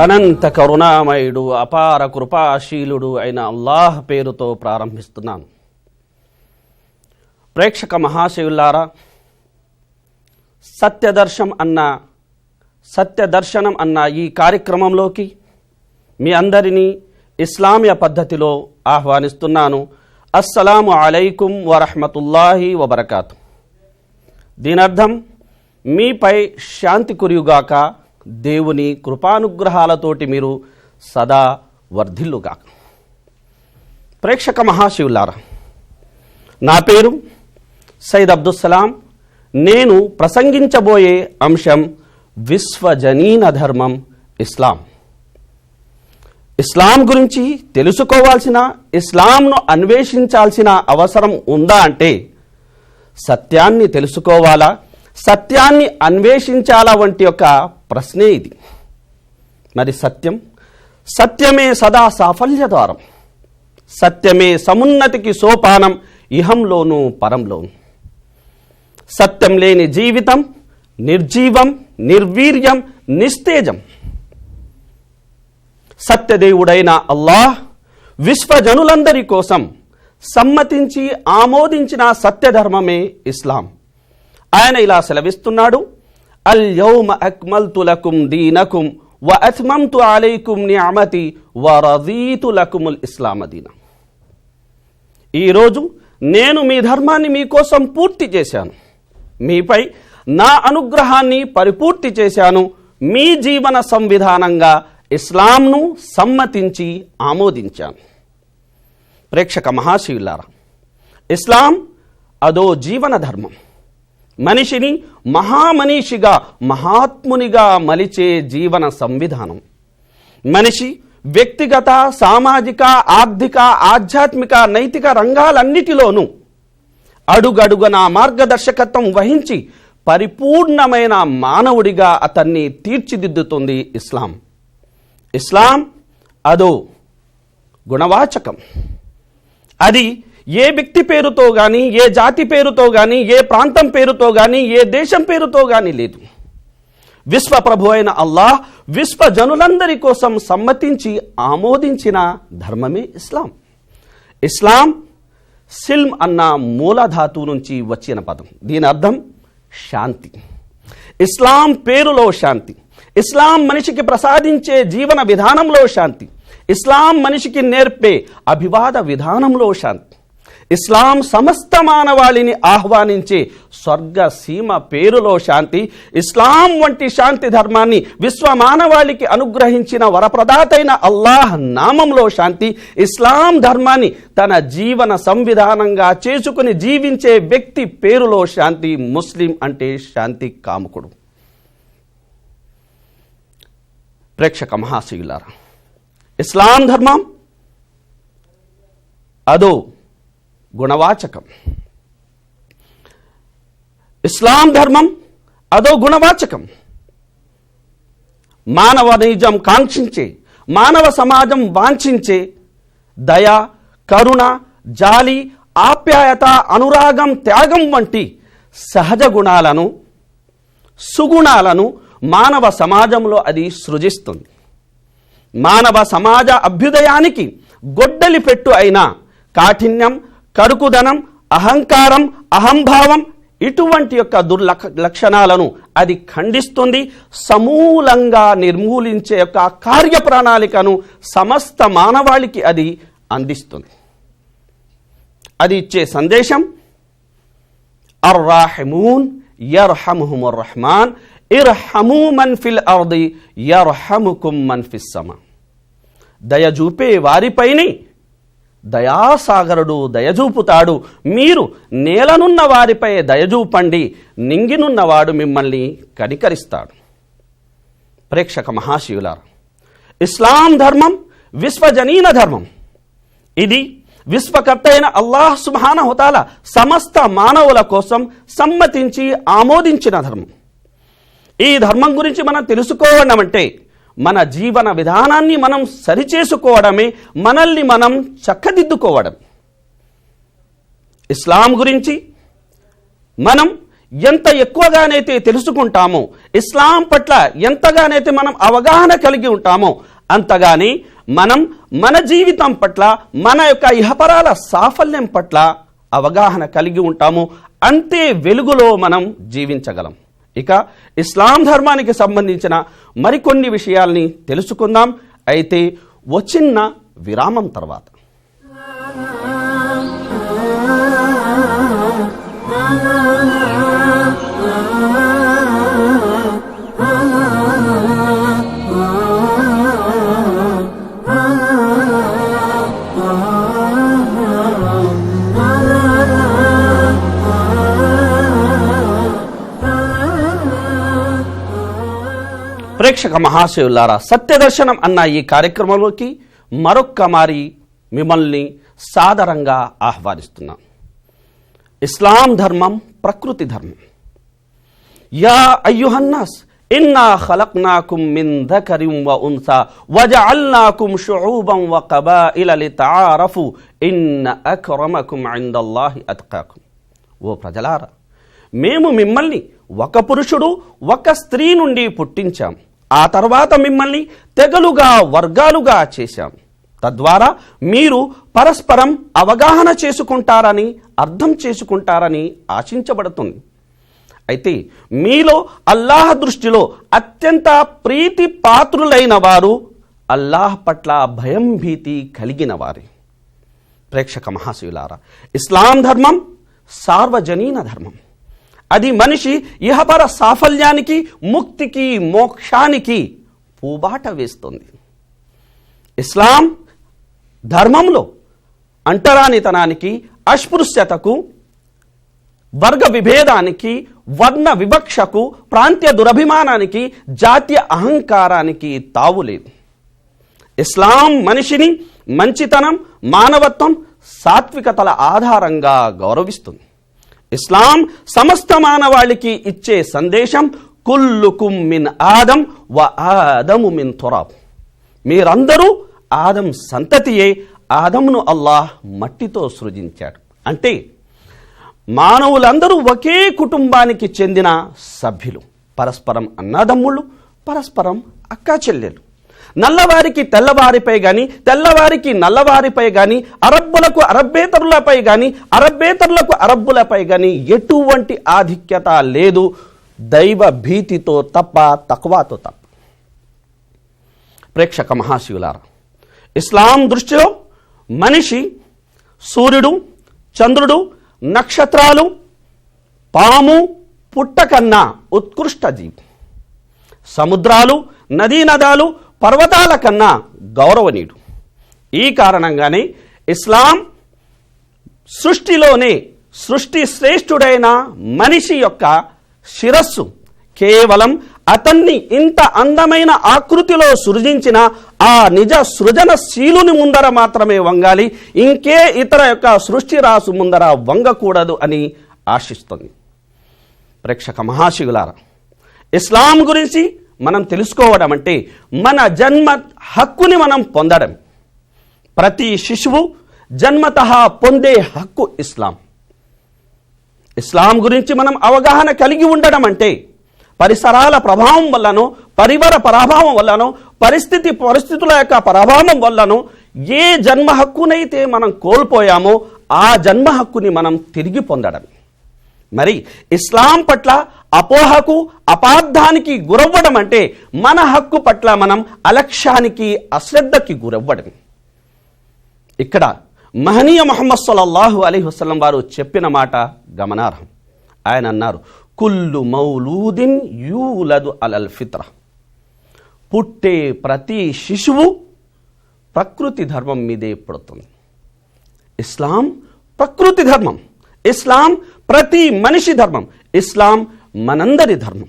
అనంత కరుణామయుడు అపార కృపాశీలుడు అయిన అల్లాహ్ పేరుతో ప్రారంభిస్తున్నాను. ప్రేక్షక మహాశయులారా, సత్యదర్శనం అన్న ఈ కార్యక్రమంలోకి మీ అందరినీ ఇస్లామీయ పద్ధతిలో ఆహ్వానిస్తున్నాను. అస్సలాము అలైకుం వరహ్మతుల్లాహి వబరకాతు. దీనర్థం మీపై శాంతి కురియుగాక, దేవుని కృపానుగ్రహాలతోటి మీరు సదా వర్ధిల్లుగాక. ప్రేక్షక మహాశివులారా, నా పేరు సయ్యద్ అబ్దుస్సలాం. నేను ప్రసంగించబోయే అంశం విశ్వజనీన ధర్మం ఇస్లాం. ఇస్లాం గురించి తెలుసుకోవాల్సిన, ఇస్లాంను అన్వేషించాల్సిన అవసరం ఉందా అంటే సత్యాన్ని తెలుసుకోవాలా, సత్యాన్ని అన్వేషించాలా వంటి ఒక ప్రశ్నే ఇది. మరి సత్యమే సదా సాఫల్య ద్వారం, సత్యమే సమున్నతికి సోపానం ఇహంలోనూ పరంలోను. సత్యం లేని జీవితం నిర్జీవం, నిర్వీర్యం, నిస్తేజం. సత్యదేవుడైన అల్లాహ్ విశ్వజనులందరి కోసం సమ్మతించి ఆమోదించిన సత్యధర్మమే ఇస్లాం. ఆయన ఇలా సెలవిస్తున్నాడు, అల్ యౌమ అక్మల్తు లకుం దీనకుం వ అత్మమ్తు అలైకుం నిఅమతి వ రదీతు లకుముల్ ఇస్లామ దీన. ఈరోజు నేను మీ ధర్మాన్ని మీకోసం పూర్తి చేశాను, మీపై నా అనుగ్రహాన్ని పరిపూర్తి చేశాను, మీ జీవన సంవిధానంగా ఇస్లాంను సమ్మతించి ఆమోదించాను. ప్రేక్షక మహాశివులారా, ఇస్లాం అదో జీవన ధర్మం. మనిషిని మహామనీషిగా, మహాత్మునిగా మలిచే జీవన సంవిధానం. మనిషి వ్యక్తిగత, సామాజిక, ఆర్థిక, ఆధ్యాత్మిక, నైతిక రంగాలన్నిటిలోనూ అడుగడుగున మార్గదర్శకత్వం వహించి పరిపూర్ణమైన మానవుడిగా అతన్ని తీర్చిదిద్దుతుంది ఇస్లాం. ఇస్లాం అదో గుణవాచకం. అది ఏ వ్యక్తి పేరుతో కానీ, ఏ జాతి పేరుతో కానీ, ఏ ప్రాంతం పేరుతో కానీ, ఏ దేశం పేరుతో కానీ లేదు. విశ్వప్రభు అయిన అల్లాహ్ విశ్వజనులందరి కోసం సమ్మతించి ఆమోదించిన ధర్మమే ఇస్లాం. ఇస్లాం సిల్మ్ అన్న మూలధాతువు నుంచి వచ్చిన పదం. దీని అర్థం శాంతి. ఇస్లాం పేరులో శాంతి, ఇస్లాం మనిషికి ప్రసాదించే జీవన విధానంలో శాంతి, ఇస్లాం మనిషికి నేర్పే అభివాద విధానంలో శాంతి, ఇస్లాం సమస్త మానవాళిని ఆహ్వానించే స్వర్గ సీమ పేరులో శాంతి, ఇస్లాం వంటి శాంతి ధర్మాన్ని విశ్వ మానవాళికి అనుగ్రహించిన వరప్రదాతైన అల్లాహ్ నామంలో శాంతి, ఇస్లాం ధర్మాన్ని తన జీవన సంవిధానంగా చేసుకుని జీవించే వ్యక్తి పేరులో శాంతి. ముస్లిం అంటే శాంతి కాముకుడు. ప్రేక్షక మహాశయులారా, ఇస్లాం ధర్మం అదో గుణవాచకం. ఇస్లాం ధర్మం అదో గుణవాచకం. మానవ నిజం కాంక్షించే, మానవ సమాజం వాంఛించే దయ, కరుణ, జాలి, ఆప్యాయత, అనురాగం, త్యాగం వంటి సహజ గుణాలను, సుగుణాలను మానవ సమాజంలో అది సృజిస్తుంది. మానవ సమాజ అభ్యుదయానికి గొడ్డలి పెట్టు అయిన కాఠిన్యం, కరుకుదనం, అహంకారం, అహంభావం ఇటువంటి యొక్క దుర్లక్షణాలను అది ఖండిస్తుంది. సమూలంగా నిర్మూలించే యొక్క కార్యప్రణాళికను సమస్త మానవాళికి అది అందిస్తుంది. అది ఇచ్చే సందేశం అర్రాహిమూన్ యర్హముహుముర్ రహ్మాన్ ఇర్హము మన్ ఫిల్ అర్ది యర్హముకుం మన్ ఫిస్ సమా. దయచూపే వారిపైనే దయాసాగరుడు దయచూపుతాడు, మీరు నేలనున్న వారిపై దయచూపండి, నింగినున్నవాడు మిమ్మల్ని కనికరిస్తాడు. ప్రేక్షక మహాశివులారా, ఇస్లాం ధర్మం విశ్వజనీన ధర్మం. ఇది విశ్వకర్త అయిన అల్లాహ్ సుబ్హానహు వ తఆలా సమస్త మానవుల కోసం సమ్మతించి ఆమోదించిన ధర్మం. ఈ ధర్మం గురించి మనం తెలుసుకోవడం అంటే మన జీవన విధానాన్ని మనం సరిచేసుకోవడమే, మనల్ని మనం చక్కదిద్దుకోవడం. ఇస్లాం గురించి మనం ఎంత ఎక్కువగానైతే తెలుసుకుంటామో, ఇస్లాం పట్ల ఎంతగానైతే మనం అవగాహన కలిగి ఉంటామో, అంతగానే మనం మన జీవితం పట్ల, మన యొక్క ఇహపరాల సాఫల్యం పట్ల అవగాహన కలిగి ఉంటాము. అంతే వెలుగులో మనం జీవించగలం. ఇక ఇస్లాం ధర్మానికి సంబంధించిన మరికొన్ని విషయాల్ని తెలుసుకుందాం. అయితే వచ్చిన విరామం తర్వాత. ప్రేక్షక మహాశయులారా, సత్యదర్శనం అన్న ఈ కార్యక్రమంలోకి మరొక్క మారి మిమ్మల్ని సాదరంగా ఆహ్వానిస్తున్నాం. ఇస్లాం ధర్మం ప్రకృతి ధర్మం. యా అయ్యుహన్నాస్ ఇన్నా ఖలక్నాకుం మిన్ దకరిన్ వ ఉన్సా వజఅల్నాకుం షుఊబన్ వ కబాయిల లితఆరఫు ఇన్న అక్రమకుం ఇందల్లాహి అత్కాకుం. ఓ ప్రజలారా, మేము మిమ్మల్ని ఒక పురుషుడు ఒక స్త్రీ నుండి పుట్టించాం. ఆ తర్వాత మిమ్మల్ని తెగలుగా వర్గాలుగా చేశాం. తద్వారా మీరు పరస్పరం అవగాహన చేసుకుంటారని, అర్థం చేసుకుంటారని ఆశించబడుతుంది. అయితే మీలో అల్లాహ్ దృష్టిలో అత్యంత ప్రీతి పాత్రులైన వారు అల్లాహ్ పట్ల భయం భీతి కలిగిన వారే. ప్రేక్షక మహాశయులారా, ఇస్లాం ధర్మం సార్వజనీన ధర్మం. అది మనిషి ఇహపర సాఫల్యానికి, ముక్తికి, మోక్షానికి పూబాట వేస్తుంది. ఇస్లాం ధర్మంలో అంటరానితనానికి, అస్పృశ్యతకు, వర్గ విభేదానికి, వర్ణ వివక్షకు, ప్రాంతీయ దురభిమానానికి, జాతీయ అహంకారానికి తావులేదు. ఇస్లాం మనిషిని మంచితనం, మానవత్వం, సాత్వికతల ఆధారంగా గౌరవిస్తుంది. ఇస్లాం సమస్త మానవాళికి ఇచ్చే సందేశం కుల్లుకుం మిన్ ఆదం వ ఆదము మిన్ తురాబ్. మీరందరూ ఆదం సంతతియే. ఆదమును అల్లాహ్ మట్టితో సృజించాడు. అంటే మానవులందరూ ఒకే కుటుంబానికి చెందిన సభ్యులు, పరస్పరం అన్నదమ్ముళ్ళు, పరస్పరం అక్కా చెల్లెలు. నల్లవారికి తెల్లవారిపై గాని, తెల్లవారికి నల్లవారిపై గాని, అరబ్బులకు అరబ్బేతరులపై గాని, అరబ్బేతరులకు అరబ్బులపై గాని ఎటువంటి ఆధిక్యత లేదు, దైవ భీతితో తప్ప, తక్వాతో తప్ప. ప్రేక్షక మహాశివులారా, ఇస్లాం దృష్టిలో మనిషి సూర్యుడు, చంద్రుడు, నక్షత్రాలు, పాము, పుట్ట కన్నా ఉత్కృష్ట జీవి. సముద్రాలు, నదీనదాలు, పర్వతాల కన్నా గౌరవనీయుడు. ఈ కారణంగానే ఇస్లాం సృష్టిలోనే సృష్టి శ్రేష్ఠుడైన మనిషి యొక్క శిరస్సు కేవలం అతన్ని ఇంత అందమైన ఆకృతిలో సృజించిన ఆ నిజ సృజనశీలుని ముందర మాత్రమే వంగాలి, ఇంకే ఇతర యొక్క సృష్టి రాసు ముందర వంగకూడదు అని ఆశిస్తుంది. ప్రేక్షక మహాశివులారా, ఇస్లాం గురించి మనం తెలుసుకోవడం అంటే మన జన్మ హక్కుని మనం పొందడం. ప్రతి శిశువు జన్మతః పొందే హక్కు ఇస్లాం. ఇస్లాం గురించి మనం అవగాహన కలిగి ఉండడం అంటే పరిసరాల ప్రభావం వల్లనో, పరివార ప్రభావం వల్లనో, పరిస్థితుల యొక్క ప్రభావం వల్లనో ఏ జన్మ హక్కునైతే మనం కోల్పోయామో ఆ జన్మ హక్కుని మనం తిరిగి పొందడం. మరి ఇస్లాం పట్ల అపోహకు, అపార్థానికి గురవ్వడం అంటే మన హక్కు పట్ల మనం అలక్ష్యానికి, అశ్రద్ధకి గురవ్వడం. ఇక్కడ మహనీయ ముహమ్మద్ సల్లల్లాహు అలైహి వసల్లం వారు చెప్పిన మాట గమనార్హం. ఆయన అన్నారు, కుల్లు మౌలూదిన్ యూలదు అలల్ ఫిత్ర. పుట్టే ప్రతి శిశువు ప్రకృతి ధర్మం మీదే పుడుతుంది. ఇస్లాం ప్రకృతి ధర్మం. ఇస్లాం ప్రతి మనిషి ధర్మం. ఇస్లాం మనందరి ధర్మం.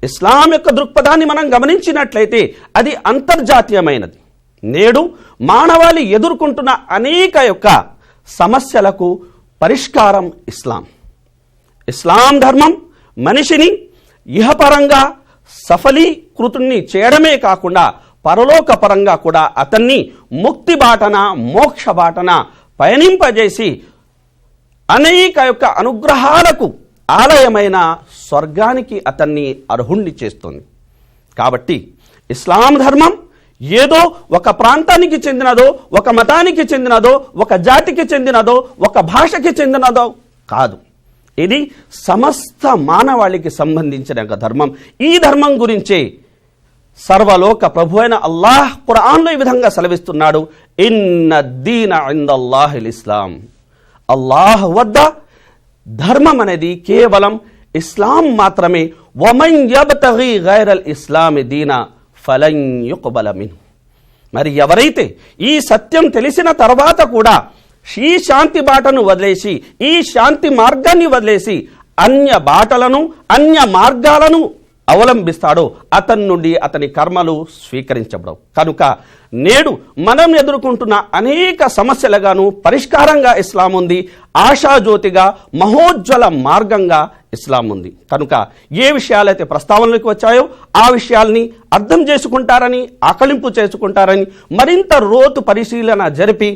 ఇస్లాం యొక్క దృక్పథాన్ని మనం గమనించినట్లయితే అది అంతర్జాతీయమైనది. నేడు మానవాళి ఎదుర్కొంటున్న అనేక యొక్క సమస్యలకు పరిష్కారం ఇస్లాం. ఇస్లాం ధర్మం మనిషిని ఇహపరంగా బహిష్కృతుణ్ణి చేయడమే కాకుండా పరలోక పరంగా కూడా అతన్ని ముక్తి బాటన మోక్ష బాటన పయనింపజేసి అనేక యొక్క అనుగ్రహాలకు ఆలయమైన స్వర్గానికి అతన్ని అర్హుణ్ణి చేస్తుంది. కాబట్టి ఇస్లాం ధర్మం ఏదో ఒక ప్రాంతానికి చెందినదో, ఒక మతానికి చెందినదో, ఒక జాతికి చెందినదో, ఒక భాషకి చెందినదో కాదు. ఇది సమస్త మానవాళికి సంబంధించిన ఒక ధర్మం. ఈ ధర్మం గురించే సర్వలోక ప్రభు అయిన అల్లాహ్ ఖురాన్లో ఈ విధంగా సెలవిస్తున్నాడు, ఇన్న దీన ఇందల్లాహిల్ ఇస్లాం. అల్లాహ్ వద్ద ధర్మం అనేది కేవలం ఇస్లాం మాత్రమే. వమన్ యబ్తగీ గైరల్ ఇస్లామి దీనా ఫలన్ యుక్బల మిన్హు. మరి ఎవరైతే ఈ సత్యం తెలిసిన తర్వాత కూడా ఈ శాంతి బాటను వదిలేసి, ఈ శాంతి మార్గాన్ని వదిలేసి అన్య బాటలను అన్య మార్గాలను అవలంబిస్తాడో అతని నుండి అతని కర్మలు స్వీకరించబడవు. కనుక నేడు మనం ఎదుర్కొంటున్న అనేక సమస్యలుగాను పరిష్కారంగా ఇస్లాం ఉంది. ఆశాజ్యోతిగా మహోజ్వల మార్గంగా ఇస్లాం ఉంది. కనుక ఏ విషయాలైతే ప్రస్తావనలోకి వచ్చాయో ఆ విషయాల్ని అర్థం చేసుకుంటారని, ఆకలింపు చేసుకుంటారని, మరింత లోతు పరిశీలన జరిపి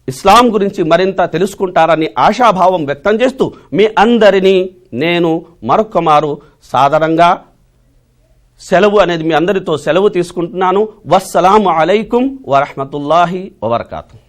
ఇస్లాం గురించి మరింత తెలుసుకుంటారని ఆశాభావం వ్యక్తం చేస్తూ మీ అందరినీ నేను మరొక్కమారు సాదరంగా సెలవు అనేది మీ అందరితో సెలవు తీసుకుంటున్నాను. వస్సలాము అలైకుం వరహ్మతుల్లాహి వబర్కాతుహు.